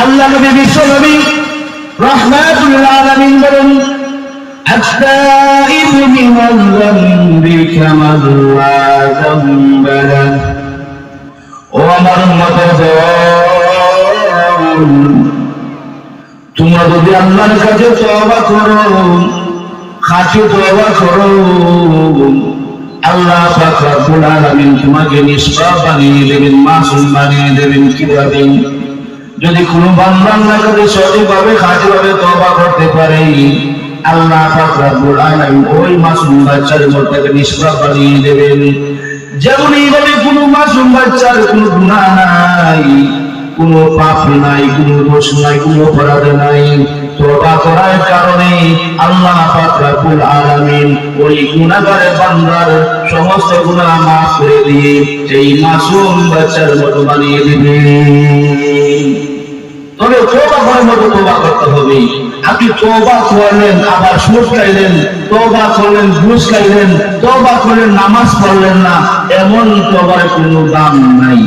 আল্লাহ নবী বিশ্ব নবী রাহমাতুল আলামিন বলেন, আত-তাইবু মিনাল যামবি কামান লা যামবা লাহু। ও আমার উম্মতের দল, তোমরা যদি আল্লাহর কাছে তওবা করো, খাঁটি তওবা করো, আল্লাহ পাক রব্বুল আলামিন তোমাকে নিষ্পাপ বানিয়ে দেবেন, মাসুম বানিয়ে দেবেন। কিভাবে? যদি কোনো বান্দা আল্লাহর কাছে সঠিকভাবে খাঁটিভাবে তওবা করতে পারে, আল্লাহ পাক রব্বুল আলামিন ওই মাসুম বাচ্চার মতকে নিষ্পাপ বানিয়ে দেবেন। যেমন এইভাবে কোনো মাসুম বাচ্চার কোনো গুনাহ নাই, কোনো পাপ নাই, কোনো দোষ নাই, কোনো অপরাধ নাই, তওবা করার কারণে আল্লাহ পাক রব্বুল আলামিন ওই গুনাহগার বান্দার সমস্ত গুনাহ মাফ করে দিয়ে সেই মাসুম বাচ্চার মতো বানিয়ে দিবেন। তবে তওবা করার মতো তওবা করতে হবে। আপনি তওবা করলেন আবার সুদ খাইলেন, তওবা করলেন ঘুষ খাইলেন, তওবা করলেন নামাজ পড়লেন না, এমন তওবার কোনো দাম নাই।